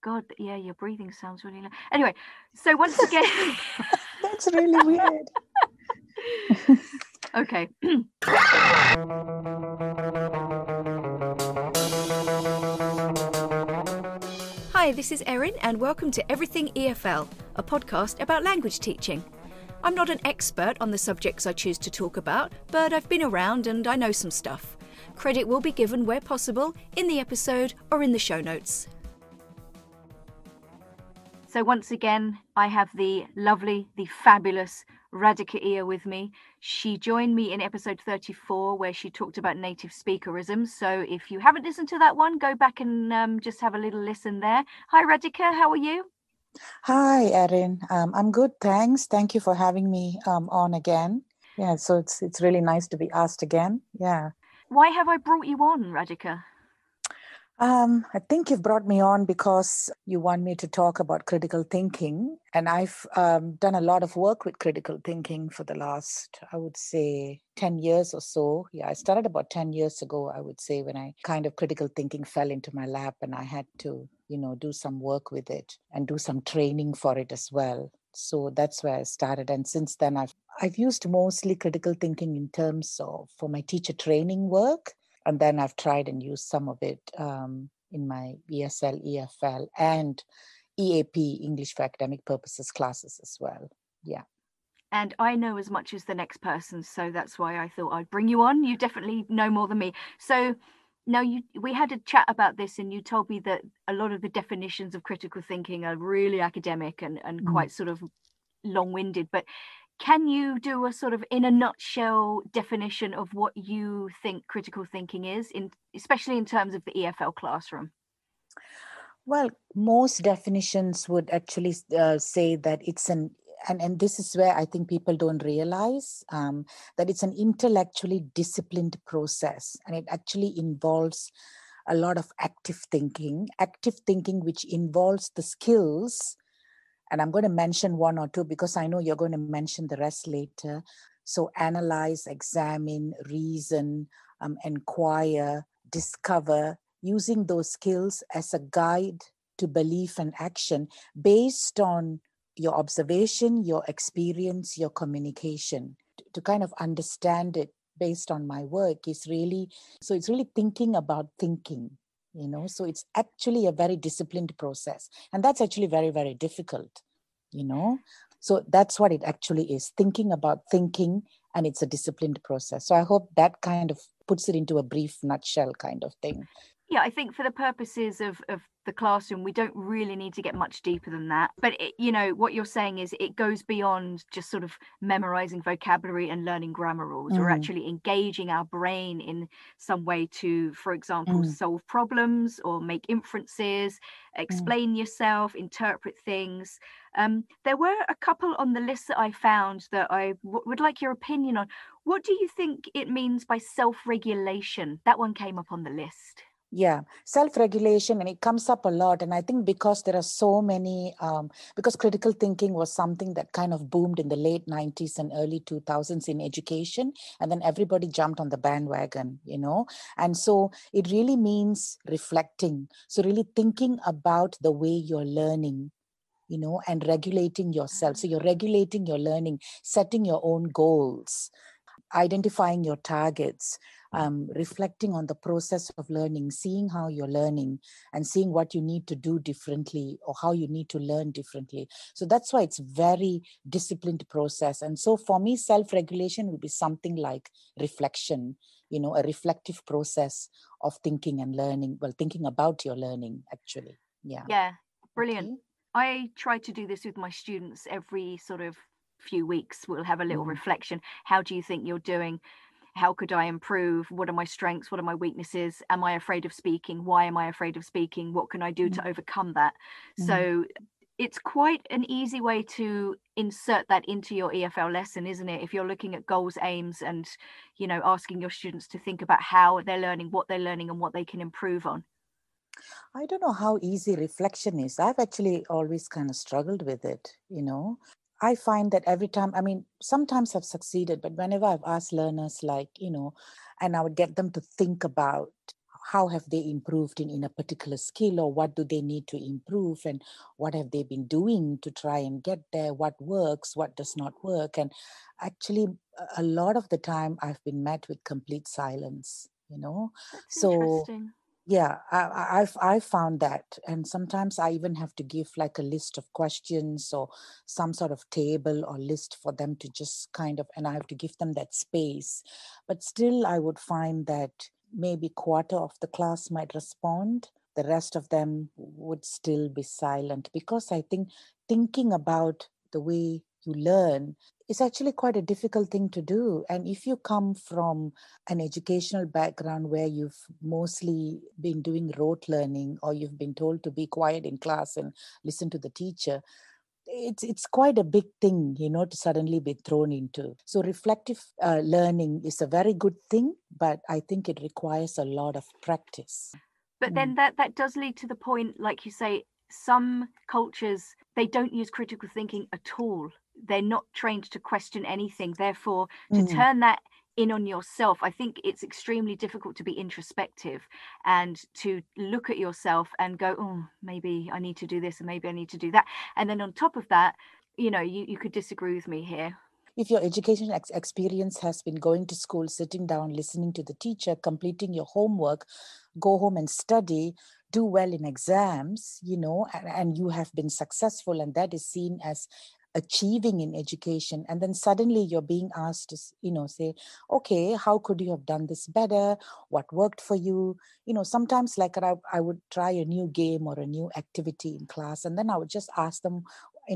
God, yeah, your breathing sounds really low. Anyway, so once again... That's really weird. Okay. Hi, this is Erin, and welcome to Everything EFL, a podcast about language teaching. I'm not an expert on the subjects I choose to talk about, but I've been around and I know some stuff. Credit will be given where possible in the episode or in the show notes. So once again, I have the lovely, the fabulous Radhika Iyer with me. She joined me in episode 34 where she talked about native speakerism. So if you haven't listened to that one, go back and just have a little listen there. Hi Radhika, how are you? Hi, Erin. I'm good, thanks. Thank you for having me on again. Yeah, so it's really nice to be asked again. Yeah. Why have I brought you on, Radhika? I think you've brought me on because you want me to talk about critical thinking. And I've done a lot of work with critical thinking for the last, I would say, 10 years or so. Yeah, I started about 10 years ago, I would say, when I kind of critical thinking fell into my lap and I had to, do some work with it and do some training for it as well. So that's where I started. And since then, I've used mostly critical thinking in terms of for my teacher training work. And then I've tried and used some of it in my ESL, EFL, and EAP, English for Academic Purposes classes as well. Yeah. And I know as much as the next person, so that's why I thought I'd bring you on. You definitely know more than me. So now we had a chat about this and you told me that a lot of the definitions of critical thinking are really academic and quite sort of long-winded, but can you do a sort of in a nutshell definition of what you think critical thinking is, especially in terms of the EFL classroom? Well, most definitions would actually say that it's and this is where I think people don't realize that it's an intellectually disciplined process, and it actually involves a lot of active thinking which involves the skills. And I'm going to mention one or two because I know you're going to mention the rest later. So analyze, examine, reason, inquire, discover, using those skills as a guide to belief and action based on your observation, your experience, your communication. To kind of understand it based on my work is really, so it's really thinking about thinking. So it's actually a very disciplined process. And that's actually very, very difficult, So that's what it actually is, thinking about thinking, and it's a disciplined process. So I hope that kind of puts it into a brief nutshell kind of thing. Yeah, I think for the purposes of the classroom, we don't really need to get much deeper than that. But, what you're saying is it goes beyond just sort of memorizing vocabulary and learning grammar rules. We're actually engaging our brain in some way to, for example, solve problems or make inferences, explain yourself, interpret things. There were a couple on the list that I found that I would like your opinion on. What do you think it means by self-regulation? That one came up on the list. Yeah, self-regulation, and it comes up a lot. And I think because there are so many, because critical thinking was something that kind of boomed in the late 90s and early 2000s in education, and then everybody jumped on the bandwagon, And so it really means reflecting. So really thinking about the way you're learning, and regulating yourself. So you're regulating your learning, setting your own goals, identifying your targets, reflecting on the process of learning, seeing how you're learning and seeing what you need to do differently or how you need to learn differently. So that's why it's very disciplined process. And so for me, self-regulation would be something like reflection, a reflective process of thinking and learning, thinking about your learning, actually. Yeah, brilliant. Okay. I try to do this with my students every sort of few weeks. We'll have a little reflection. How do you think you're doing? How could I improve? What are my strengths? What are my weaknesses? Am I afraid of speaking? Why am I afraid of speaking? What can I do to overcome that? So it's quite an easy way to insert that into your EFL lesson, isn't it? If you're looking at goals, aims, and, asking your students to think about how they're learning, what they're learning, and what they can improve on. I don't know how easy reflection is. I've actually always kind of struggled with it, I find that every time, sometimes I've succeeded, but whenever I've asked learners and I would get them to think about how have they improved in a particular skill, or what do they need to improve, and what have they been doing to try and get there, what works, what does not work. And actually, a lot of the time I've been met with complete silence, That's so interesting. yeah, I've found that. And sometimes I even have to give like a list of questions or some sort of table or list for them to just kind of, and I have to give them that space. But still, I would find that maybe quarter of the class might respond. The rest of them would still be silent, because I think thinking about the way you learn is actually quite a difficult thing to do. And if you come from an educational background where you've mostly been doing rote learning, or you've been told to be quiet in class and listen to the teacher, it's quite a big thing, to suddenly be thrown into. So reflective learning is a very good thing, but I think it requires a lot of practice. But then that does lead to the point, like you say, some cultures, they don't use critical thinking at all. They're not trained to question anything. Therefore, to turn that in on yourself, I think it's extremely difficult to be introspective and to look at yourself and go, oh, maybe I need to do this and maybe I need to do that. And then on top of that, you could disagree with me here. If your education experience has been going to school, sitting down, listening to the teacher, completing your homework, go home and study, do well in exams, and you have been successful, and that is seen as achieving in education, and then suddenly you're being asked to say, okay, how could you have done this better, what worked for you? Sometimes, like, I would try a new game or a new activity in class, and then I would just ask them,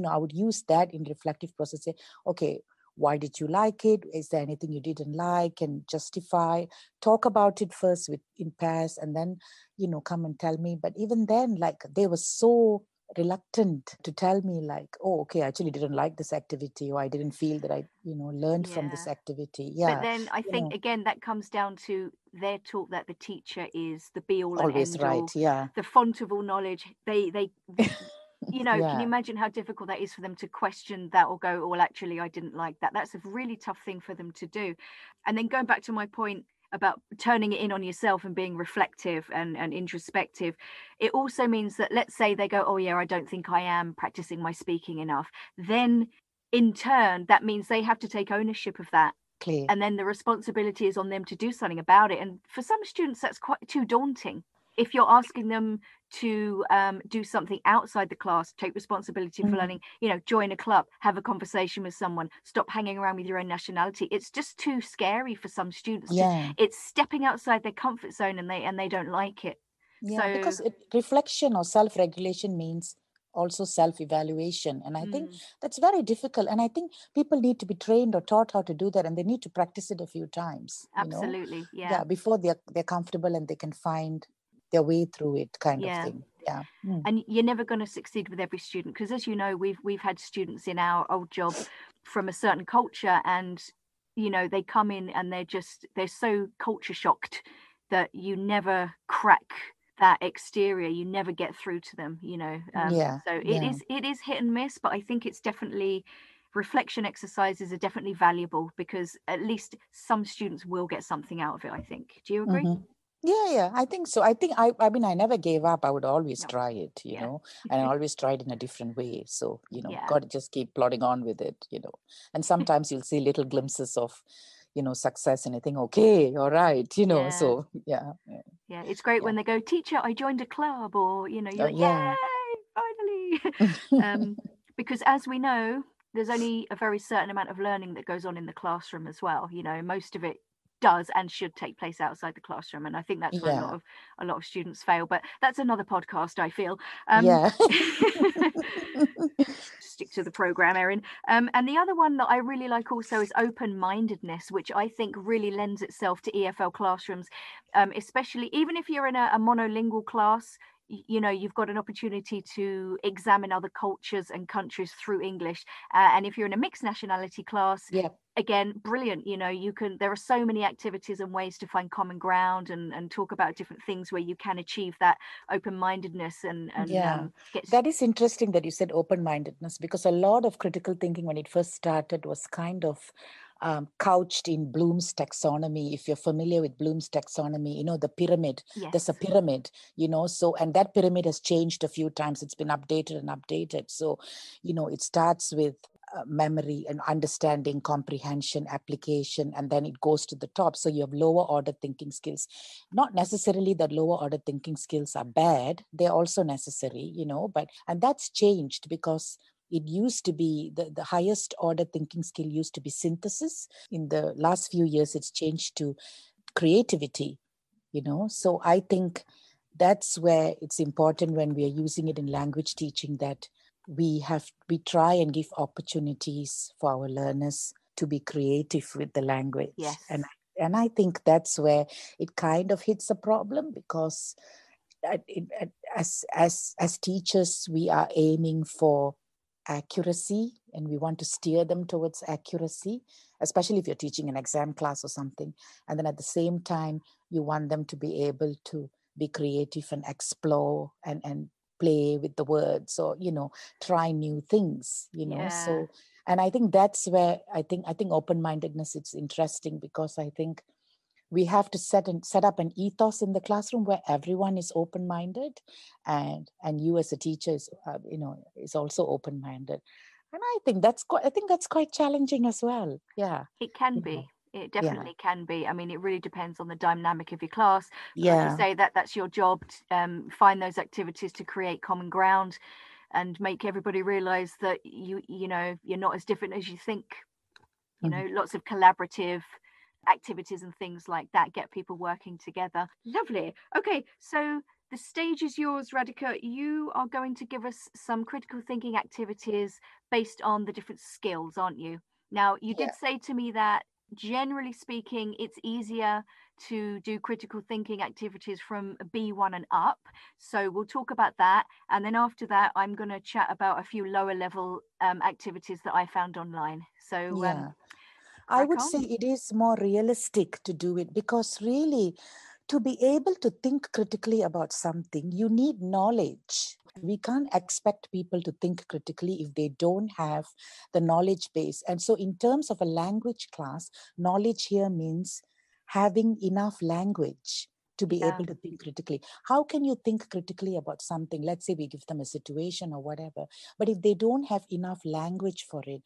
I would use that in reflective process, say, okay, why did you like it? Is there anything you didn't like? And justify, talk about it first in pairs, and then, come and tell me. But even then, like, they were so reluctant to tell me, like, oh, okay, I actually didn't like this activity, or I didn't feel that I, learned from this activity. Yeah. But then I think, again, that comes down to they're taught that the teacher is the be all and always end right. all, Yeah. the font of all knowledge. They Yeah. Can you imagine how difficult that is for them to question that or go, oh, well, actually, I didn't like that. That's a really tough thing for them to do. And then going back to my point about turning it in on yourself and being reflective and introspective, it also means that, let's say they go, oh, yeah, I don't think I am practicing my speaking enough. Then in turn, that means they have to take ownership of that. Clear. And then the responsibility is on them to do something about it. And for some students, that's quite too daunting. If you're asking them to do something outside the class, take responsibility for learning, join a club, have a conversation with someone, stop hanging around with your own nationality, it's just too scary for some students. Yeah. It's stepping outside their comfort zone, and they don't like it. Yeah, So, because reflection or self-regulation means also self-evaluation. And I think that's very difficult. And I think people need to be trained or taught how to do that. And they need to practice it a few times. absolutely. Yeah, before they're comfortable and they can find their way through it, kind of thing. Yeah. And you're never going to succeed with every student, because, as you know, we've had students in our old job from a certain culture, and they come in and they're so culture shocked that you never crack that exterior, you never get through to them. So it is hit and miss, but I think it's definitely, reflection exercises are definitely valuable, because at least some students will get something out of it, I think. Do you agree? Yeah, I think so. I think I mean, I never gave up. I would always try it, and I always tried in a different way. So, got to just keep plodding on with it, and sometimes you'll see little glimpses of, success, and I think, okay, all right, so yeah. Yeah, it's great when they go, teacher, I joined a club, or, you're like, yay, finally. Because, as we know, there's only a very certain amount of learning that goes on in the classroom as well. Most of it does and should take place outside the classroom, and I think that's where a lot of students fail. But that's another podcast, I feel. Stick to the program, Erin. And the other one that I really like also is open-mindedness, which I think really lends itself to EFL classrooms, especially even if you're in a monolingual class. You've got an opportunity to examine other cultures and countries through English, and if you're in a mixed nationality class, again, brilliant. There are so many activities and ways to find common ground and talk about different things where you can achieve that open-mindedness and that is interesting that you said open-mindedness, because a lot of critical thinking when it first started was kind of couched in Bloom's taxonomy. If you're familiar with Bloom's taxonomy, the pyramid, Yes. there's a pyramid, so, and that pyramid has changed a few times. It's been updated and updated. So, it starts with memory and understanding, comprehension, application, and then it goes to the top. So you have lower order thinking skills. Not necessarily that lower order thinking skills are bad. They're also necessary, and that's changed because it used to be the highest order thinking skill used to be synthesis. In the last few years, it's changed to creativity, So I think that's where it's important when we are using it in language teaching that we try and give opportunities for our learners to be creative with the language. Yes. And I think that's where it kind of hits a problem, because as teachers, we are aiming for accuracy and we want to steer them towards accuracy, especially if you're teaching an exam class or something. And then at the same time, you want them to be able to be creative and explore and play with the words, or try new things, so. And I think that's where I think open-mindedness, it's interesting, because I think we have to set up an ethos in the classroom where everyone is open-minded, and you as a teacher is also open-minded. And I think that's quite challenging as well. Yeah, it can be. It definitely can be. I mean, it really depends on the dynamic of your class. Like you say, that's your job to find those activities to create common ground and make everybody realize that you're not as different as you think. Lots of collaborative activities and things like that get people working together. Lovely. Okay, so the stage is yours, Radhika. You are going to give us some critical thinking activities based on the different skills, aren't you? Now, you did say to me that generally speaking, it's easier to do critical thinking activities from B1 and up. So we'll talk about that. And then after that, I'm going to chat about a few lower level activities that I found online. So I would say it is more realistic to do it, because really, to be able to think critically about something, you need knowledge. We can't expect people to think critically if they don't have the knowledge base. And so in terms of a language class, knowledge here means having enough language to be able to think critically. How can you think critically about something? Let's say we give them a situation or whatever, but if they don't have enough language for it,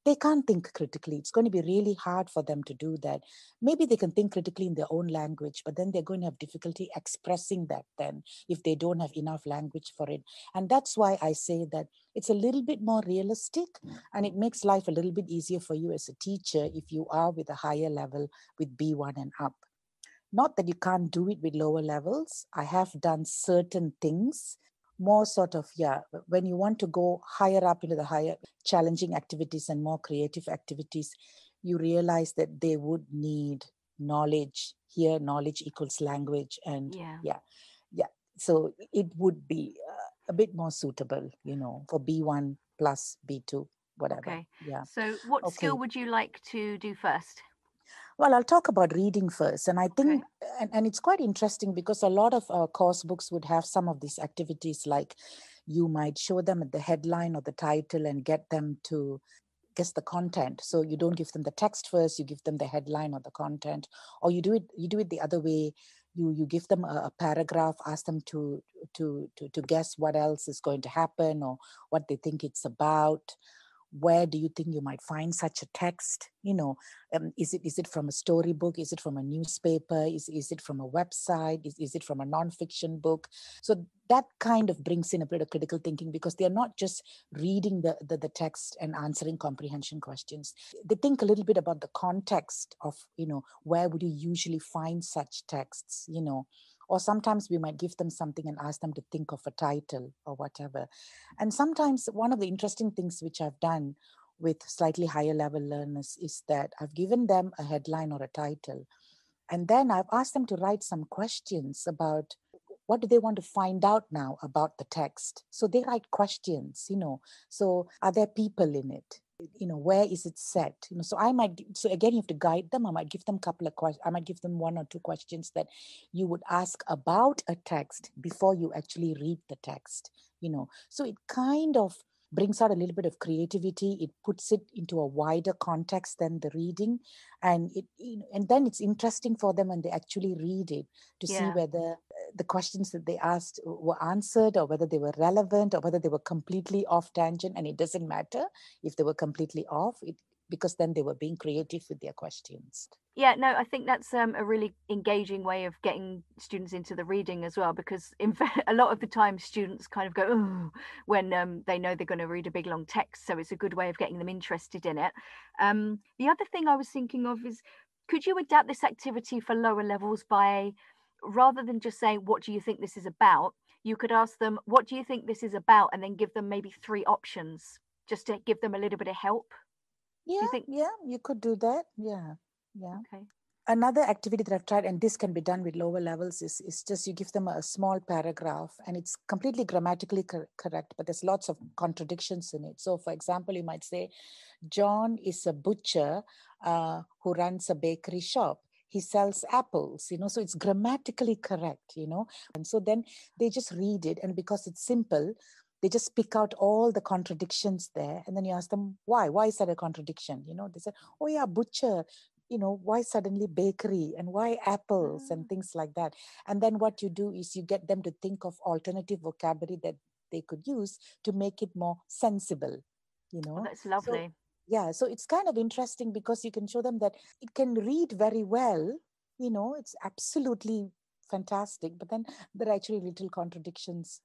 they can't think critically. It's going to be really hard for them to do that. Maybe they can think critically in their own language, but then they're going to have difficulty expressing that then if they don't have enough language for it. And that's why I say that it's a little bit more realistic, and it makes life a little bit easier for you as a teacher if you are with a higher level with B1 and up. Not that you can't do it with lower levels. I have done certain things more sort of, when you want to go higher up into the higher challenging activities and more creative activities, you realize that they would need knowledge. Here, knowledge equals language. And so it would be a bit more suitable, for B1 plus B2, whatever. Okay. So what skill would you like to do first? Well, I'll talk about reading first. And I think, and it's quite interesting because a lot of our course books would have some of these activities, like you might show them the headline or the title and get them to guess the content. So you don't give them the text first, you give them the headline or the content, or you do it the other way. You give them a paragraph, ask them to guess what else is going to happen or what they think it's about. Where do you think you might find such a text? Is it from a storybook? Is it from a newspaper? Is it from a website? Is it from a nonfiction book? So that kind of brings in a bit of critical thinking, because they're not just reading the text and answering comprehension questions. They think a little bit about the context of, where would you usually find such texts, or sometimes we might give them something and ask them to think of a title or whatever. And sometimes one of the interesting things which I've done with slightly higher level learners is that I've given them a headline or a title, and then I've asked them to write some questions about what do they want to find out now about the text. So they write questions, so are there people in it? Where is it set? So again, you have to guide them. I might give them I might give them one or two questions that you would ask about a text before you actually read the text, so it kind of brings out a little bit of creativity. It puts it into a wider context than the reading. And and then it's interesting for them when they actually read it to see Yeah. whether the questions that they asked were answered, or whether they were relevant, or whether they were completely off tangent. And it doesn't matter if they were completely off, because then they were being creative with their questions. Yeah, no, I think that's a really engaging way of getting students into the reading as well, because in fact, a lot of the time students kind of go, oh, when they know they're going to read a big long text. So it's a good way of getting them interested in it. The other thing I was thinking of is, could you adapt this activity for lower levels by, rather than just saying, what do you think this is about? You could ask them, what do you think this is about? And then give them maybe 3 options just to give them a little bit of help. Do you think? Yeah, you could do that. Yeah. Okay. Another activity that I've tried, and this can be done with lower levels, is just you give them a small paragraph, and it's completely grammatically correct, but there's lots of contradictions in it. So, for example, you might say, John is a butcher who runs a bakery shop. He sells apples, so it's grammatically correct, And so then they just read it, and because it's simple, they just pick out all the contradictions there. And then you ask them, why? Why is that a contradiction? They say, oh yeah, butcher, why suddenly bakery, and why apples, and things like that. And then what you do is you get them to think of alternative vocabulary that they could use to make it more sensible, Oh, that's So, lovely. yeah, so it's kind of interesting because you can show them that it can read very well, it's absolutely fantastic, but then there are actually little contradictions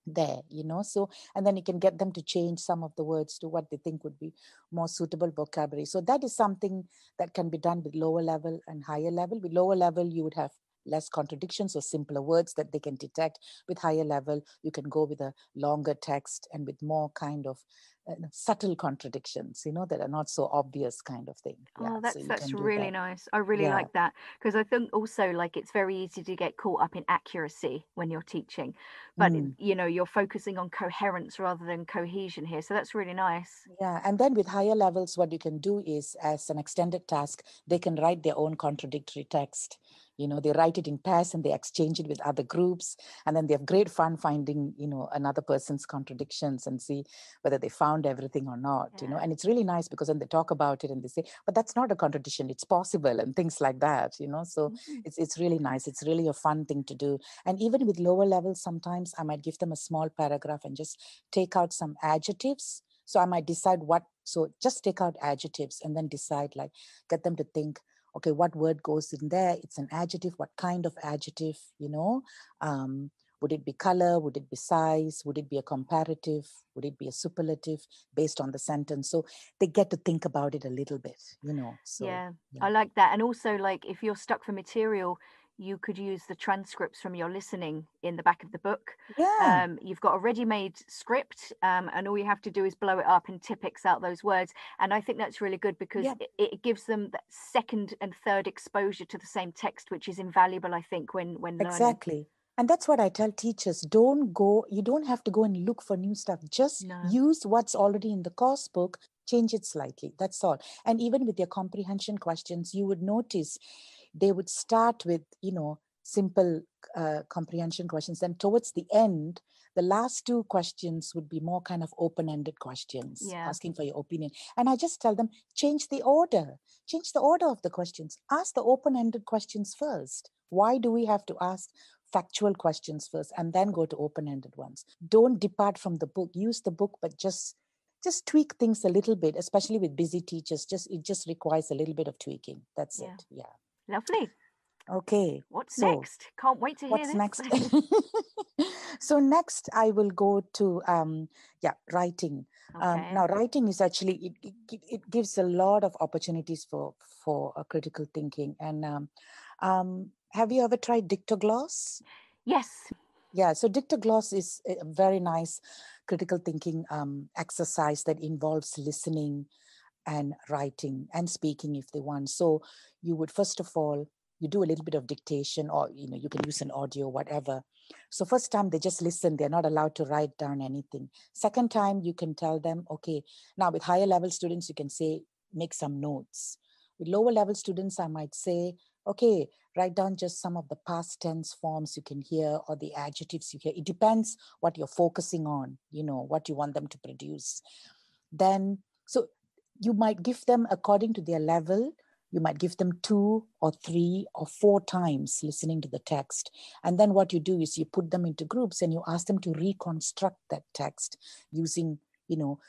there, so, and then you can get them to change some of the words to what they think would be more suitable vocabulary. So that is something that can be done with lower level and higher level. With lower level, you would have less contradictions or simpler words that they can detect. With higher level, you can go with a longer text and with more kind of subtle contradictions, that are not so obvious, kind of thing. Yeah, Oh, so you that's can do really that. nice. I really Yeah. like that, because I think also, like, it's very easy to get caught up in accuracy when you're teaching, but you're focusing on coherence rather than cohesion here. So that's really nice. Yeah, and then with higher levels, what you can do is, as an extended task, they can write their own contradictory text. They write it in pairs and they exchange it with other groups. And then they have great fun finding, another person's contradictions and see whether they found everything or not, Yeah. And it's really nice because then they talk about it and they say, but that's not a contradiction, it's possible, and things like that, So Mhm. it's really nice. It's really a fun thing to do. And even with lower levels, sometimes I might give them a small paragraph and just take out some adjectives. So I might decide so just take out adjectives and then decide, like, get them to think, okay, what word goes in there? It's an adjective. What kind of adjective, would it be color? Would it be size? Would it be a comparative? Would it be a superlative based on the sentence? So they get to think about it a little bit, so Yeah, yeah. I like that. And also, like, if you're stuck for material, you could use the transcripts from your listening in the back of the book. Yeah, You've got a ready-made script, and all you have to do is blow it up and Tipex out those words. And I think that's really good because yeah, it gives them that second and third exposure to the same text, which is invaluable, I think, when learning. exactly. And that's what I tell teachers. You don't have to go and look for new stuff. Just No. use what's already in the course book, change it slightly. That's all. And even with your comprehension questions, you would notice they would start with, simple comprehension questions. Then towards the end, the last 2 questions would be more kind of open-ended questions, Yeah. asking for your opinion. And I just tell them, change the order. Change the order of the questions. Ask the open-ended questions first. Why do we have to ask factual questions first and then go to open-ended ones? Don't depart from the book. Use the book, but just tweak things a little bit, especially with busy teachers. It just requires a little bit of tweaking. That's Yeah. it. Yeah. Lovely. Okay. What's So next? Can't wait to hear what's this. next? So next I will go to writing. Okay. Now writing is actually it gives a lot of opportunities for critical thinking. And have you ever tried dictogloss? Yes. Yeah, so dictogloss is a very nice critical thinking exercise that involves listening and writing and speaking if they want. So you would, first of all, you do a little bit of dictation, or you can use an audio, whatever. So first time they just listen, they're not allowed to write down anything. Second time you can tell them, okay, now with higher level students, you can say, make some notes. With lower level students, I might say, okay, write down just some of the past tense forms you can hear or the adjectives you hear. It depends what you're focusing on, what you want them to produce. Then, so you might give them according to their level. You might give them 2 or 3 or 4 times listening to the text. And then what you do is you put them into groups and you ask them to reconstruct that text using,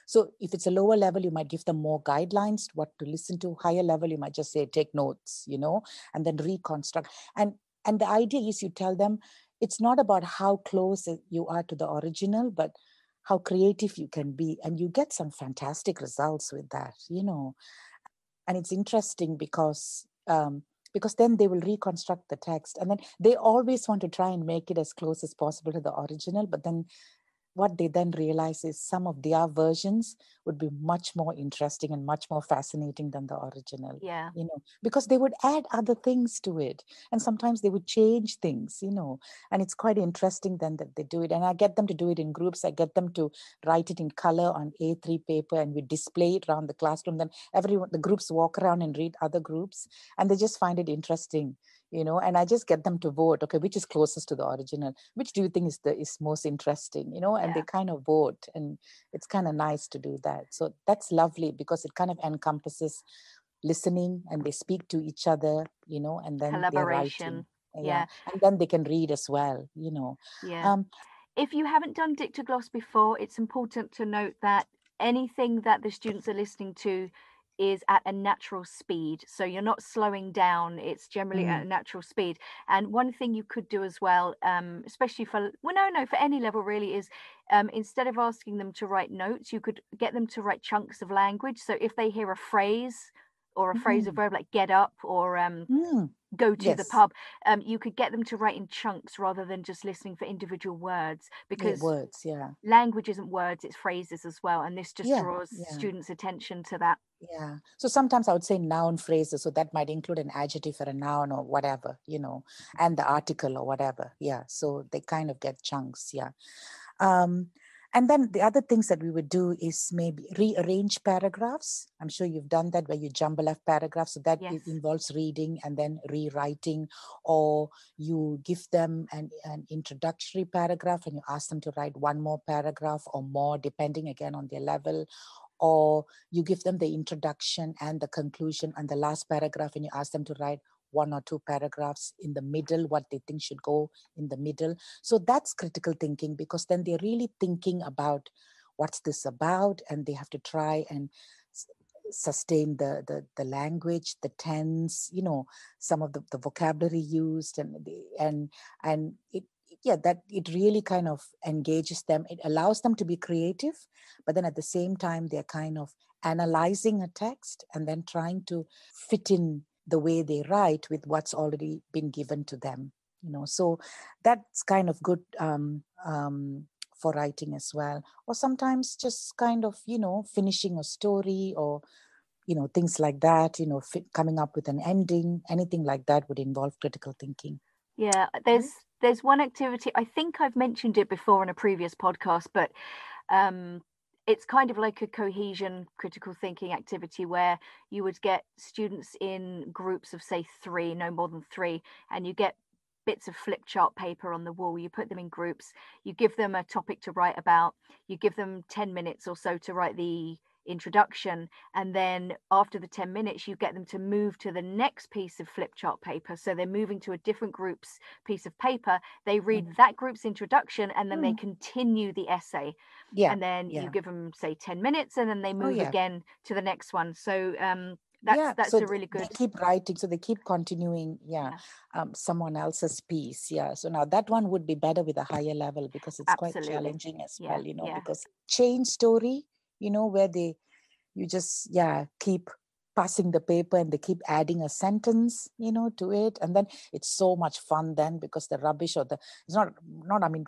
so if it's a lower level, you might give them more guidelines, what to listen to. Higher level, you might just say, take notes, and then reconstruct. And the idea is you tell them it's not about how close you are to the original, but how creative you can be. And you get some fantastic results with that, And it's interesting because then they will reconstruct the text, and then they always want to try and make it as close as possible to the original. But then what they then realize is some of their versions would be much more interesting and much more fascinating than the original. Yeah. Because they would add other things to it. And sometimes they would change things, and it's quite interesting then that they do it. And I get them to do it in groups. I get them to write it in color on A3 paper, and we display it around the classroom. Then the groups walk around and read other groups, and they just find it interesting. And I just get them to vote, okay, which is closest to the original, which do you think is most interesting, and they kind of vote, and it's kind of nice to do that. So that's lovely because it kind of encompasses listening, and they speak to each other, and then they're writing. Yeah. And then they can read as well, Yeah. If you haven't done Dictogloss before, it's important to note that anything that the students are listening to is at a natural speed. So you're not slowing down. It's generally at a natural speed. And one thing you could do as well, especially for any level really, is instead of asking them to write notes, you could get them to write chunks of language. So if they hear a phrase or a phrasal verb like get up or go to the pub, you could get them to write in chunks rather than just listening for individual words, because words, language isn't words, it's phrases as well, and this just draws students' attention to that. So sometimes I would say noun phrases, so that might include an adjective or a noun or whatever, and the article or whatever. So they kind of get chunks. And then the other things that we would do is maybe rearrange paragraphs. I'm sure you've done that, where you jumble up paragraphs. So that it involves reading and then rewriting, or you give them an introductory paragraph and you ask them to write one more paragraph or more, depending again on their level. Or you give them the introduction and the conclusion and the last paragraph, and you ask them to write 1 or 2 paragraphs in the middle, what they think should go in the middle. So that's critical thinking, because then they're really thinking about what's this about, and they have to try and sustain the language, the tense, some of the vocabulary used, and that it really kind of engages them. It allows them to be creative, but then at the same time, they're kind of analyzing a text and then trying to fit in the way they write with what's already been given to them. So that's kind of good for writing as well. Or sometimes just kind of, finishing a story, or things like that, coming up with an ending, anything like that would involve critical thinking. Yeah, there's one activity, I think I've mentioned it before in a previous podcast, but it's kind of like a cohesion critical thinking activity, where you would get students in groups of, say, 3, no more than 3, and you get bits of flip chart paper on the wall. You put them in groups, you give them a topic to write about, you give them 10 minutes or so to write the introduction, and then after the 10 minutes you get them to move to the next piece of flip chart paper. So they're moving to a different group's piece of paper, they read that group's introduction, and then they continue the essay. And then you give them, say, 10 minutes, and then they move again to the next one. So that's so a really good. They keep writing, so they keep continuing someone else's piece. So now that one would be better with a higher level, because it's quite challenging as well, because chain story, where you just keep passing the paper and they keep adding a sentence, to it. And then it's so much fun then, because the rubbish, or it's not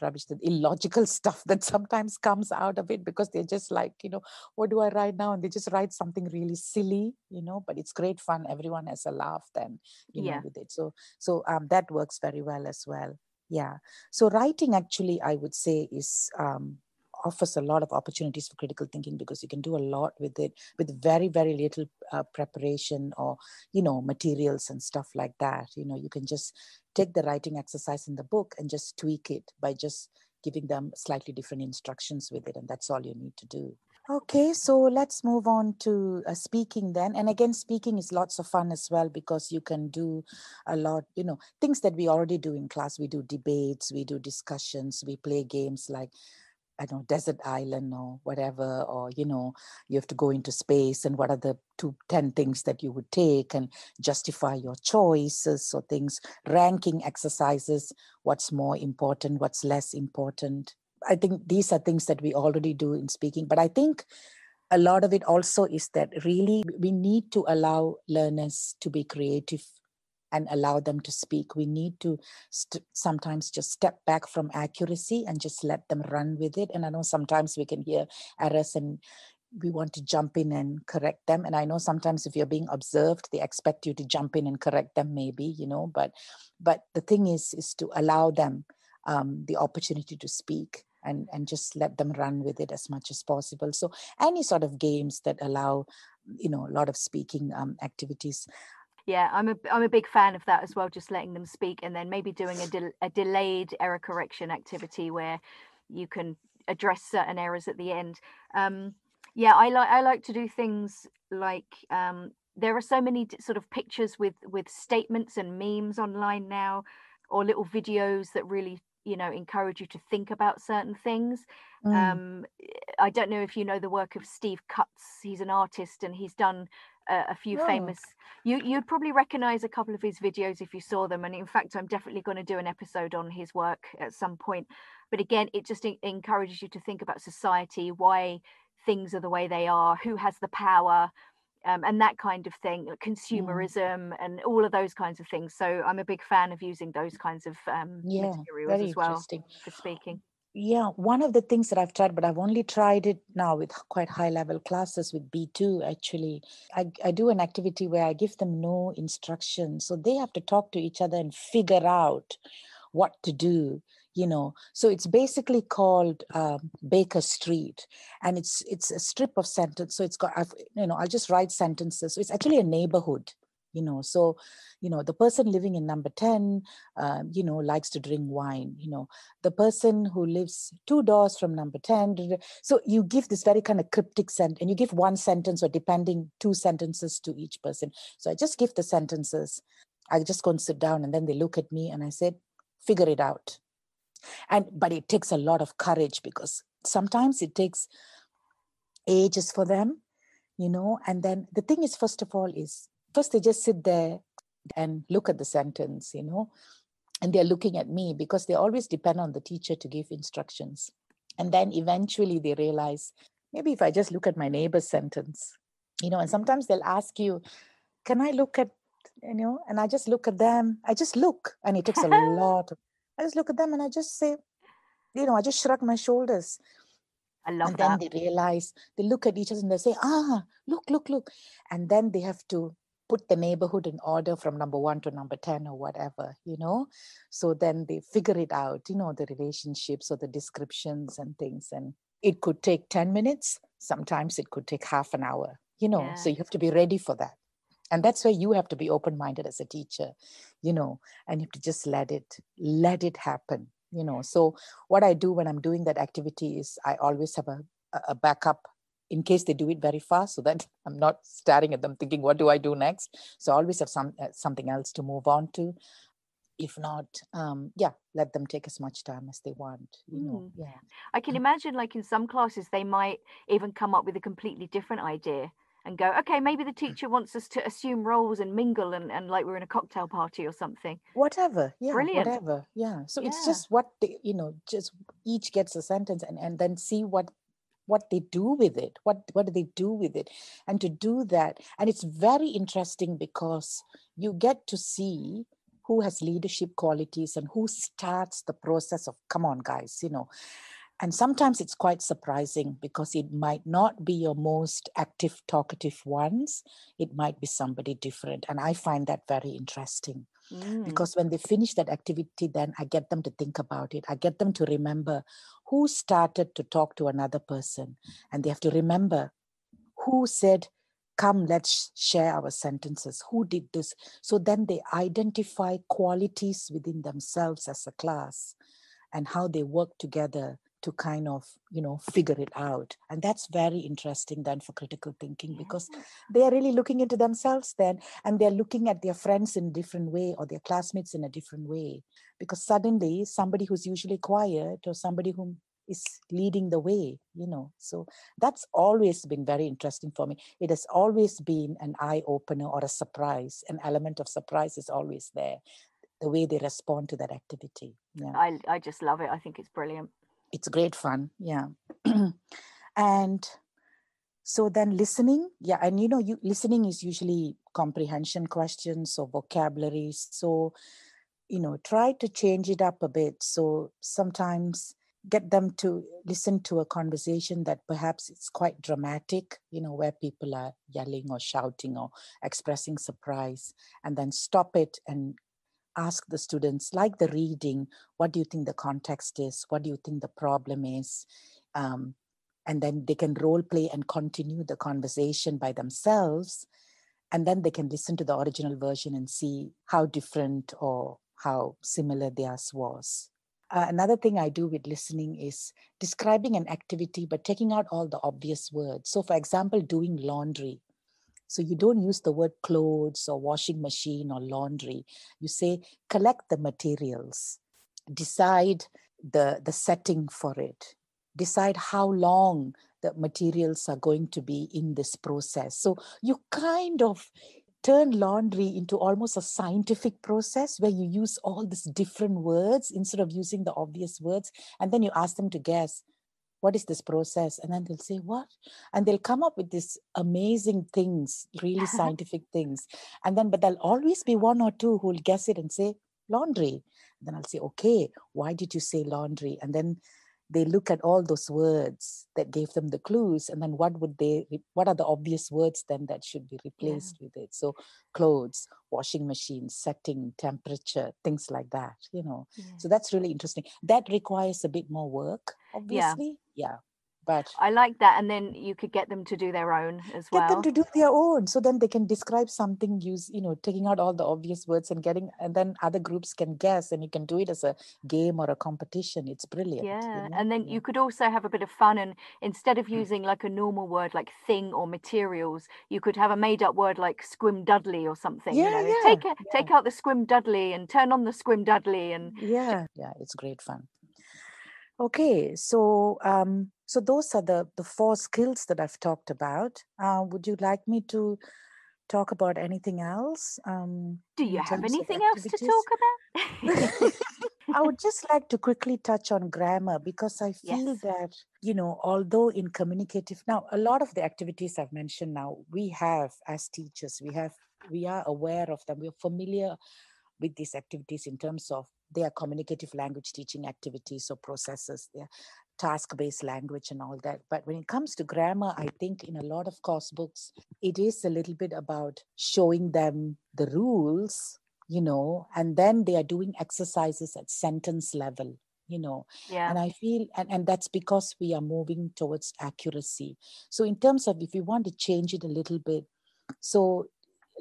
rubbish, the illogical stuff that sometimes comes out of it, because they're just like, what do I write now? And they just write something really silly, but it's great fun. Everyone has a laugh then, with it. So that works very well as well. So writing, actually, I would say, is offers a lot of opportunities for critical thinking, because you can do a lot with it with very, very little preparation or, materials and stuff like that. You can just take the writing exercise in the book and just tweak it by just giving them slightly different instructions with it. And that's all you need to do. Okay, so let's move on to speaking then. And again, speaking is lots of fun as well, because you can do a lot, things that we already do in class. We do debates, we do discussions, we play games like, I don't know, Desert Island or whatever, or, you have to go into space and what are the 10 things that you would take and justify your choices or things, ranking exercises, what's more important, what's less important. I think these are things that we already do in speaking, but I think a lot of it also is that really we need to allow learners to be creative and allow them to speak. We need to sometimes just step back from accuracy and just let them run with it. And I know sometimes we can hear errors and we want to jump in and correct them. And I know sometimes if you're being observed, they expect you to jump in and correct them maybe, but the thing is to allow them the opportunity to speak and just let them run with it as much as possible. So any sort of games that allow, a lot of speaking activities. Yeah, I'm a big fan of that as well, just letting them speak, and then maybe doing a delayed error correction activity where you can address certain errors at the end. Yeah, I like to do things like there are so many sort of pictures with statements and memes online now, or little videos that really encourage you to think about certain things. I don't know if you know the work of Steve Cutts. He's an artist and he's done a few famous, you'd probably recognize a couple of his videos if you saw them, and in fact I'm definitely going to do an episode on his work at some point. But again, it just encourages you to think about society, why things are the way they are, who has the power, and that kind of thing, consumerism and all of those kinds of things. So I'm a big fan of using those kinds of materials as well for speaking. Yeah, one of the things that I've tried, but I've only tried it now with quite high level classes with B2 actually. I do an activity where I give them no instructions. So they have to talk to each other and figure out what to do, So it's basically called Baker Street, and it's a strip of sentence. So it's got, I'll just write sentences. So it's actually a neighborhood. So, the person living in number 10, likes to drink wine, the person who lives 2 doors from number 10. So you give this very kind of cryptic sentence, and you give one sentence or depending 2 sentences to each person. So I just give the sentences. I just go and sit down, and then they look at me and I said, figure it out. But it takes a lot of courage, because sometimes it takes ages for them, and then the thing is, first they just sit there and look at the sentence, and they're looking at me because they always depend on the teacher to give instructions. And then eventually they realize, maybe if I just look at my neighbor's sentence, and sometimes they'll ask you, can I look at, and I just look at them. I just look, and it takes a lot. I just look at them and I just say, I just shrug my shoulders. I love and that. then they realize, they look at each other and they say, look. And then they have to put the neighborhood in order from number 1 to number 10 or whatever, So then they figure it out, the relationships or the descriptions and things. And it could take 10 minutes. Sometimes it could take half an hour, So you have to be ready for that. And that's where you have to be open-minded as a teacher, and you have to just let it happen. So what I do when I'm doing that activity is I always have a backup in case they do it very fast, so that I'm not staring at them thinking, what do I do next? So I always have something else to move on to. If not, let them take as much time as they want. I can imagine, like in some classes, they might even come up with a completely different idea and go, okay, maybe the teacher wants us to assume roles and mingle and like we're in a cocktail party or something. Whatever. Yeah. Brilliant. Whatever. Yeah. So it's just what they, just each gets a sentence and then see what they do with it. What do they do with it? And to do that, and it's very interesting because you get to see who has leadership qualities and who starts the process of, come on, guys, And sometimes it's quite surprising because it might not be your most active, talkative ones. It might be somebody different. And I find that very interesting. Because when they finish that activity, then I get them to think about it. I get them to remember who started to talk to another person. And they have to remember who said, come, let's share our sentences. Who did this? So then they identify qualities within themselves as a class and how they work together to kind of, figure it out. And that's very interesting then for critical thinking, because they are really looking into themselves then, and they're looking at their friends in a different way or their classmates in a different way. Because suddenly somebody who's usually quiet or somebody who is leading the way, So that's always been very interesting for me. It has always been an eye opener or a surprise. An element of surprise is always there, the way they respond to that activity. Yeah. I just love it. I think it's brilliant. It's great fun. Yeah. And so then listening, and listening is usually comprehension questions or vocabulary. So, try to change it up a bit. So sometimes get them to listen to a conversation that perhaps it's quite dramatic, where people are yelling or shouting or expressing surprise, and then stop it and ask the students, like the reading, what do you think the context is? What do you think the problem is? And then they can role play and continue the conversation by themselves. And then they can listen to the original version and see how different or how similar theirs was. Another thing I do with listening is describing an activity, but taking out all the obvious words. So for example, doing laundry. So you don't use the word clothes or washing machine or laundry. You say, collect the materials, decide the setting for it, decide how long the materials are going to be in this process. So you kind of turn laundry into almost a scientific process where you use all these different words instead of using the obvious words. And then you ask them to guess, what is this process? And then they'll say, what? And they'll come up with these amazing things, really scientific things. And then, but there'll always be one or two who will guess it and say, laundry. And then I'll say, okay, why did you say laundry? And then they look at all those words that gave them the clues. And then what are the obvious words then that should be replaced with it? So clothes, washing machine, setting, temperature, things like that, So that's really interesting. That requires a bit more work, obviously. Yeah. But I like that. And then you could get them to do their own as well. Get them to do their own. So then they can describe something, taking out all the obvious words and then other groups can guess, and you can do it as a game or a competition. It's brilliant. Yeah. And then you could also have a bit of fun, and instead of using like a normal word like thing or materials, you could have a made up word like squim-dudley or something. Take out the squim-dudley and turn on the squim-dudley. And it's great fun. Okay, so so those are the 4 skills that I've talked about. Would you like me to talk about anything else? Do you have anything else to talk about? I would just like to quickly touch on grammar, because I feel that, although in communicative, now a lot of the activities I've mentioned now, we have as teachers, we are aware of them. We're familiar with these activities in terms of their communicative language teaching activities or processes, their task-based language and all that. But when it comes to grammar, I think in a lot of course books, it is a little bit about showing them the rules, and then they are doing exercises at sentence level, and I feel, and that's because we are moving towards accuracy. So in terms of, if you want to change it a little bit, so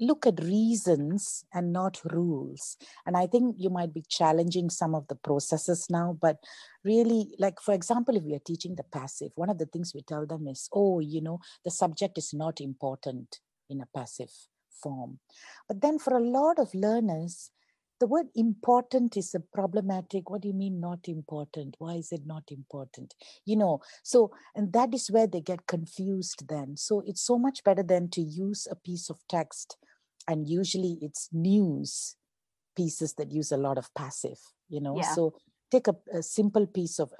look at reasons and not rules. And I think you might be challenging some of the processes now, but really, like, for example, if we are teaching the passive, one of the things we tell them is, the subject is not important in a passive form. But then for a lot of learners, the word important is a problematic. What do you mean not important? Why is it not important? So, and that is where they get confused then. So it's so much better than to use a piece of text, and usually it's news pieces that use a lot of passive, So take a simple piece of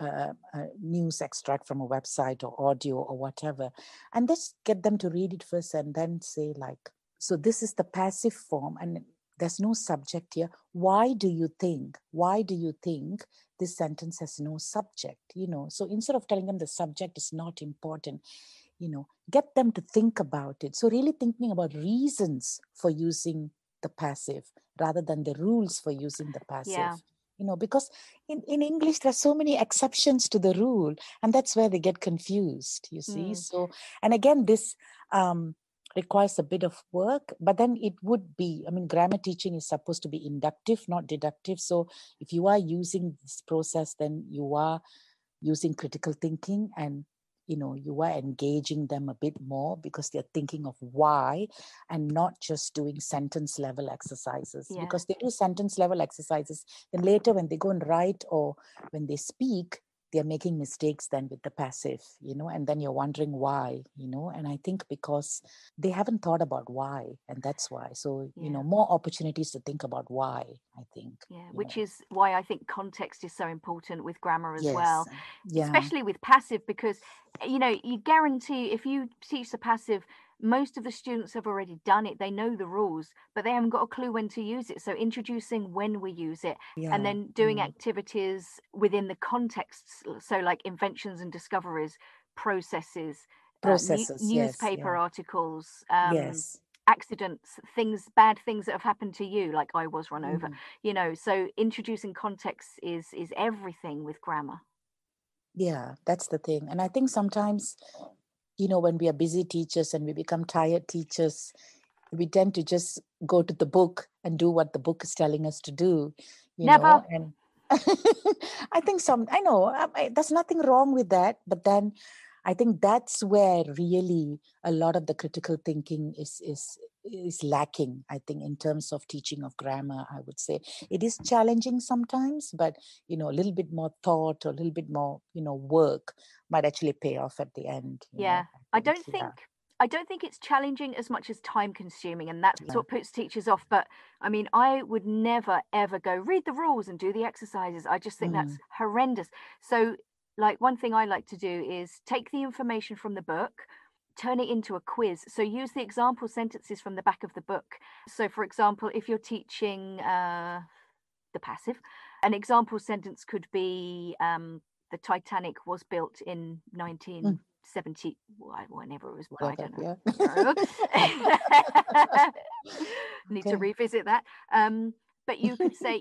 news extract from a website or audio or whatever, and just get them to read it first and then say, like, so this is the passive form and there's no subject here. Why do you think this sentence has no subject? So instead of telling them the subject is not important, get them to think about it. So really thinking about reasons for using the passive rather than the rules for using the passive. Yeah. Because in English, there's so many exceptions to the rule, and that's where they get confused, you see. So, and again, this requires a bit of work, but then it would be, grammar teaching is supposed to be inductive, not deductive. So if you are using this process, then you are using critical thinking, and you are engaging them a bit more because they're thinking of why, and not just doing sentence level exercises. Because they do sentence level exercises, then later when they go and write or when they speak, they're making mistakes then with the passive, and then you're wondering why, and I think because they haven't thought about why, and that's why. So, more opportunities to think about why, I think. Yeah, which is why I think context is so important with grammar as well, Yeah. especially with passive, because, you guarantee if you teach the passive, most of the students have already done it. They know the rules, but they haven't got a clue when to use it. So introducing when we use it, and then doing activities within the contexts. So like inventions and discoveries, processes, newspaper articles, accidents, bad things that have happened to you, like I was run over, so introducing context is everything with grammar. Yeah, that's the thing. And I think sometimes, when we are busy teachers and we become tired teachers, we tend to just go to the book and do what the book is telling us to do, Never. And I think there's nothing wrong with that, but then I think that's where really a lot of the critical thinking is lacking, I think, in terms of teaching of grammar. I would say it is challenging sometimes, but a little bit more thought or a little bit more work might actually pay off at the end. I don't think it's challenging as much as time consuming, and that's what puts teachers off. But I would never ever go read the rules and do the exercises. I just think that's horrendous. So like one thing I like to do is take the information from the book, turn it into a quiz. So use the example sentences from the back of the book. So for example, if you're teaching the passive, an example sentence could be the Titanic was built in 1970, whenever it was. I don't know. Need to revisit that. But you could say,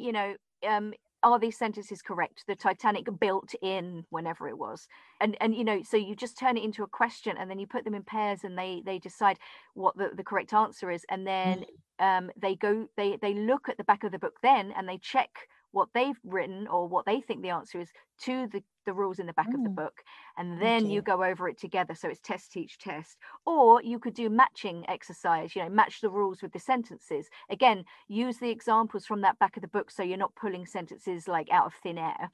are these sentences correct? The Titanic built in whenever it was, and so you just turn it into a question, and then you put them in pairs, and they decide what the correct answer is, and then they look at the back of the book then, and they check what they've written or what they think the answer is to the rules in the back of the book, and then you go over it together. So it's test, teach, test. Or you could do matching exercise, match the rules with the sentences. Again, use the examples from that back of the book, so you're not pulling sentences like out of thin air.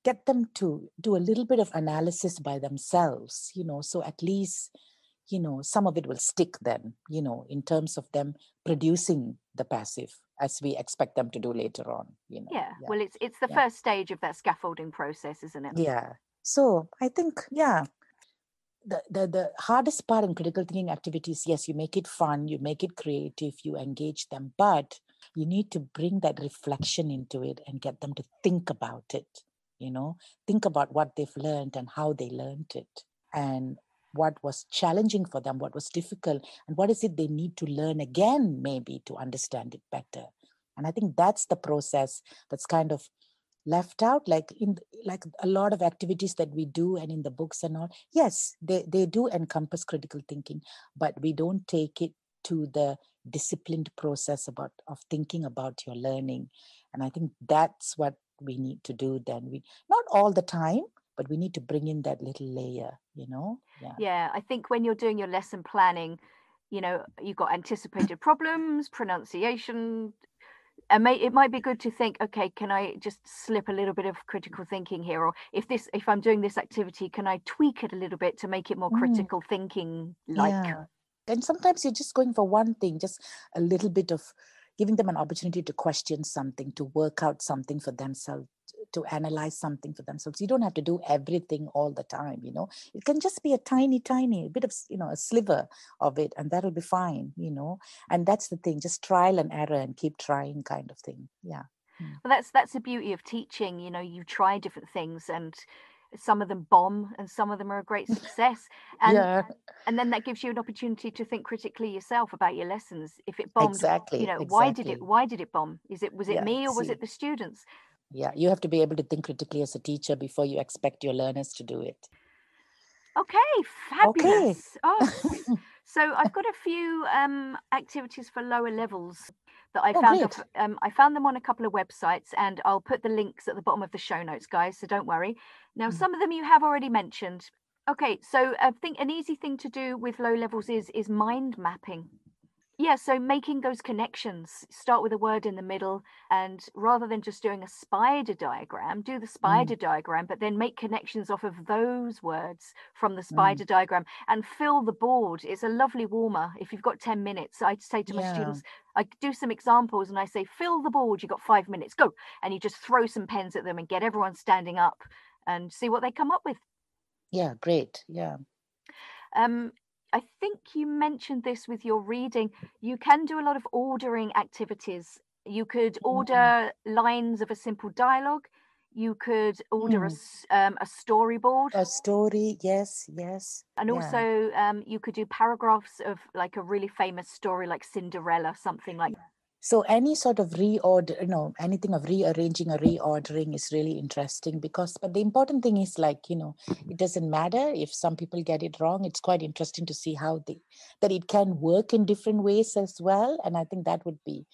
Get them to do a little bit of analysis by themselves, so at least some of it will stick then, in terms of them producing the passive as we expect them to do later on. Well, it's the first stage of that scaffolding process, isn't it? So I think the hardest part in critical thinking activities, yes, you make it fun, you make it creative, you engage them, but you need to bring that reflection into it and get them to think about it, think about what they've learned and how they learned it, and what was challenging for them, what was difficult, and what is it they need to learn again, maybe, to understand it better. And I think that's the process that's kind of left out, like a lot of activities that we do and in the books and all. Yes, they do encompass critical thinking, but we don't take it to the disciplined process of thinking about your learning. And I think that's what we need to do then. We not all the time, but we need to bring in that little layer, I think when you're doing your lesson planning, you've got anticipated problems, pronunciation. It might be good to think, okay, can I just slip a little bit of critical thinking here? Or if I'm doing this activity, can I tweak it a little bit to make it more critical thinking like? And sometimes you're just going for one thing, just a little bit of giving them an opportunity to question something, to work out something for themselves, to analyze something for themselves. You don't have to do everything all the time, It can just be a tiny bit of, a sliver of it, and that'll be fine, And that's the thing, just trial and error and keep trying kind of thing. Well, that's the beauty of teaching. You try different things, and some of them bomb and some of them are a great success. And Yeah, and then that gives you an opportunity to think critically yourself about your lessons. If it bombed, exactly, why did exactly. it bomb? Was it Yeah, me or was see, it the students? yeah, you have to be able to think critically as a teacher before you expect your learners to do it. Okay, Okay. fabulous. Oh, so I've got a few activities for lower levels that I Oh, found great. off. I found them on a couple of websites, and I'll put the links at the bottom of the show notes, guys. So don't worry. Now, some of them you have already mentioned. Okay, so I think an easy thing to do with low levels is mind mapping. Yeah, so making those connections, start with a word in the middle, and rather than just doing a spider diagram, do the spider diagram, but then make connections off of those words from the spider diagram and fill the board. It's a lovely warmer. If you've got 10 minutes, I say to my Yeah. students, I do some examples and I say, fill the board, you've got 5 minutes, go. And you just throw some pens at them and get everyone standing up and see what they come up with. Yeah, great. Yeah. I think you mentioned this with your reading. You can do a lot of ordering activities. You could order lines of a simple dialogue. You could order a storyboard. A story, yes, yes. And Yeah. also you could do paragraphs of like a really famous story like Cinderella, something like that. So any sort of reorder, anything of rearranging or reordering is really interesting but the important thing is it doesn't matter if some people get it wrong. It's quite interesting to see that it can work in different ways as well. And I think that would be,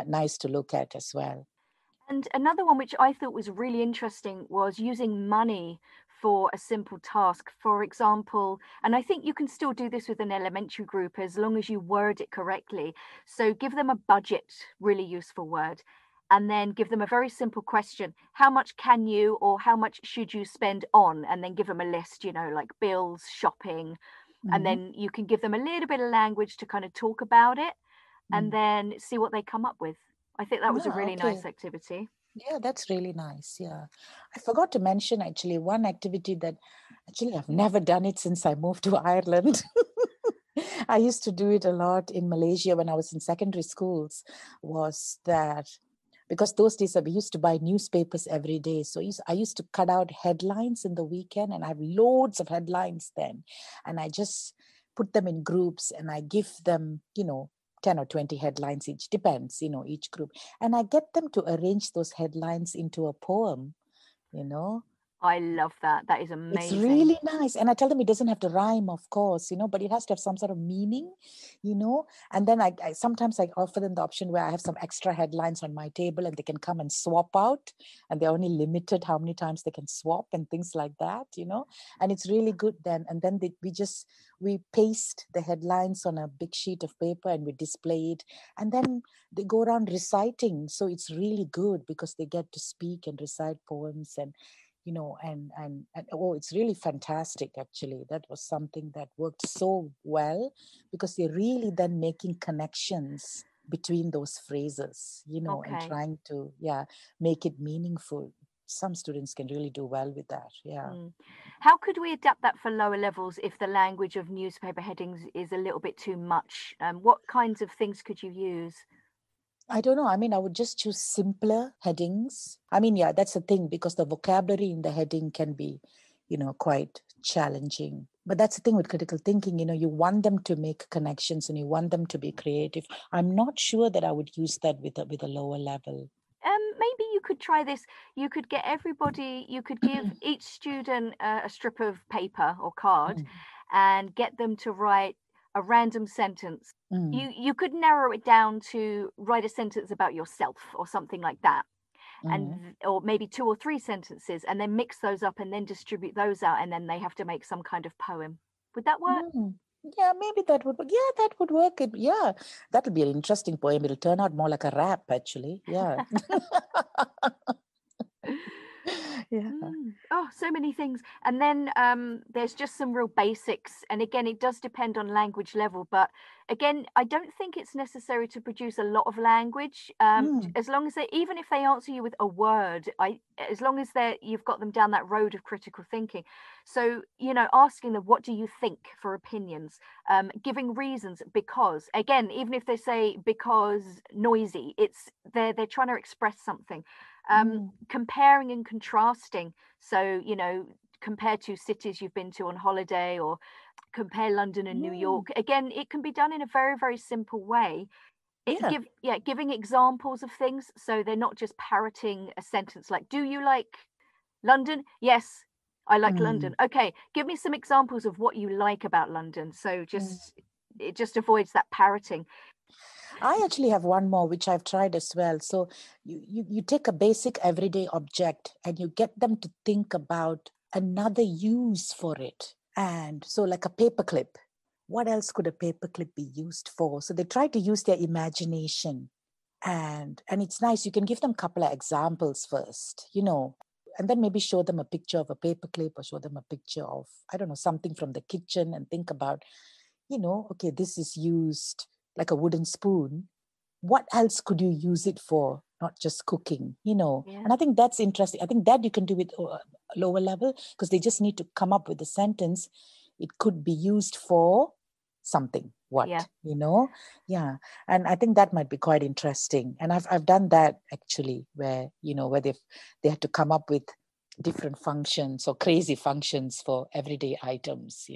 nice to look at as well. And another one which I thought was really interesting was using money for a simple task. For example, and I think you can still do this with an elementary group as long as you word it correctly. So give them a budget, really useful word, and then give them a very simple question. How much can you or how much should you spend on? And then give them a list, like bills, shopping. And then you can give them a little bit of language to kind of talk about it and then see what they come up with. I think that was a really nice activity. Yeah, that's really nice. Yeah. I forgot to mention actually one activity that actually I've never done it since I moved to Ireland. I used to do it a lot in Malaysia when I was in secondary schools, was that because those days we used to buy newspapers every day. So I used to cut out headlines in the weekend, and I have loads of headlines then. And I just put them in groups and I give them, 10 or 20 headlines each, depends, each group. And I get them to arrange those headlines into a poem, you know. I love that. That is It's amazing. really nice. And I tell them it doesn't have to rhyme, of course, but it has to have some sort of meaning, And then I sometimes I offer them the option where I have some extra headlines on my table and they can come and swap out. And they're only limited how many times they can swap and things like that, And it's really good then. And then we paste the headlines on a big sheet of paper and we display it. And then they go around reciting. So it's really good because they get to speak and recite poems and it's really fantastic. Actually, that was something that worked so well because they're really then making connections between those phrases, and trying to make it meaningful. Some students can really do well with that. How could we adapt that for lower levels if the language of newspaper headings is a little bit too much? What kinds of things could you use? I don't know. I mean, I would just choose simpler headings. I mean, that's the thing, because the vocabulary in the heading can be, quite challenging. But that's the thing with critical thinking, you want them to make connections and you want them to be creative. I'm not sure that I would use that with a lower level. Maybe you could try this. You could get everybody, you could give each student a strip of paper or card and get them to write a random sentence. You could narrow it down to write a sentence about yourself or something like that. Or maybe 2 or 3 sentences, and then mix those up and then distribute those out, and then they have to make some kind of poem. Would that work? Yeah, maybe that would work. Yeah, that would work. That would be an interesting poem. It'll turn out more like a rap, actually. Yeah. Yeah. Oh, so many things. And then there's just some real basics. And again, it does depend on language level. But again, I don't think it's necessary to produce a lot of language. As long as even if they answer you with a word, as long as you've got them down that road of critical thinking. So, asking them, what do you think, for opinions, giving reasons, because, again, even if they say because noisy, they're trying to express something. Comparing and contrasting. So, compare two cities you've been to on holiday, or compare London and New York. Again, it can be done in a very, very simple way. Giving examples of things, so they're not just parroting a sentence like, do you like London? Yes, I like London. Okay, give me some examples of what you like about London. So it just avoids that parroting. I actually have one more, which I've tried as well. So you take a basic everyday object and you get them to think about another use for it. And so like a paperclip, what else could a paperclip be used for? So they try to use their imagination. And it's nice. You can give them a couple of examples first, and then maybe show them a picture of a paperclip, or show them a picture of, I don't know, something from the kitchen, and think about, okay, this is used like a wooden spoon. What else could you use it for? Not just cooking, And I think that's interesting. I think that you can do with a lower level, because they just need to come up with a sentence. It could be used for something. What? And I think that might be quite interesting. And I've done that actually, where where they had to come up with different functions or crazy functions for everyday items,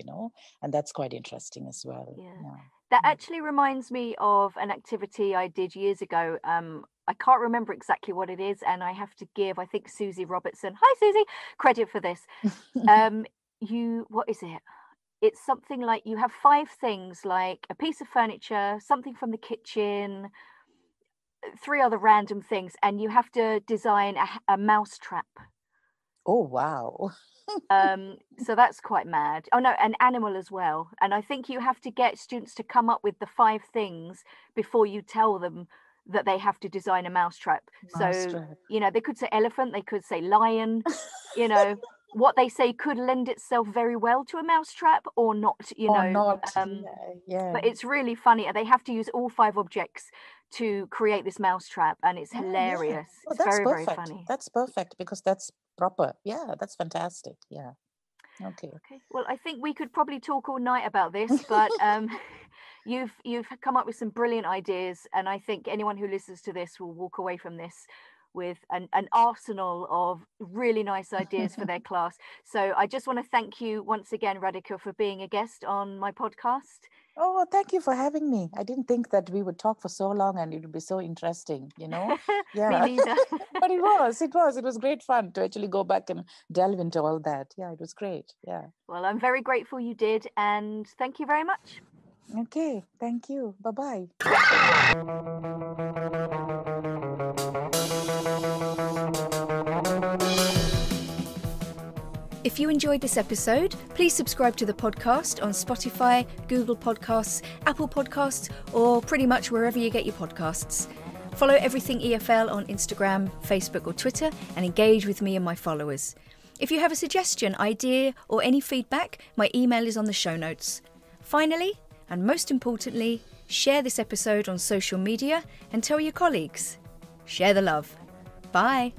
and that's quite interesting as well. That actually reminds me of an activity I did years ago. I can't remember exactly what it is, and I have to give, I think, Susie Robertson, hi Susie, credit for this. What is it? It's something like you have 5 things, like a piece of furniture, something from the kitchen, 3 other random things, and you have to design a mouse trap. Oh, wow. So that's quite mad. Oh no, an animal as well. And I think you have to get students to come up with the 5 things before you tell them that they have to design a mousetrap. So, they could say elephant, they could say lion, what they say could lend itself very well to a mousetrap or not, But it's really funny. They have to use all 5 objects to create this mousetrap, and it's hilarious. Oh, it's very, perfect. very funny. That's perfect, because that's proper. Yeah, that's fantastic. Yeah. Okay. Well, I think we could probably talk all night about this, but you've come up with some brilliant ideas, and I think anyone who listens to this will walk away from this with an arsenal of really nice ideas for their class. So I just want to thank you once again, Radhika, for being a guest on my podcast. Oh, thank you for having me. I didn't think that we would talk for so long and it would be so interesting, Yeah. Me neither. But it was great fun to actually go back and delve into all that. Yeah, it was great. Yeah. Well, I'm very grateful you did, and thank you very much. Okay, thank you. Bye-bye. If you enjoyed this episode, please subscribe to the podcast on Spotify, Google Podcasts, Apple Podcasts, or pretty much wherever you get your podcasts. Follow Everything EFL on Instagram, Facebook, or Twitter, and engage with me and my followers. If you have a suggestion, idea, or any feedback, my email is on the show notes. Finally, and most importantly, share this episode on social media and tell your colleagues. Share the love. Bye.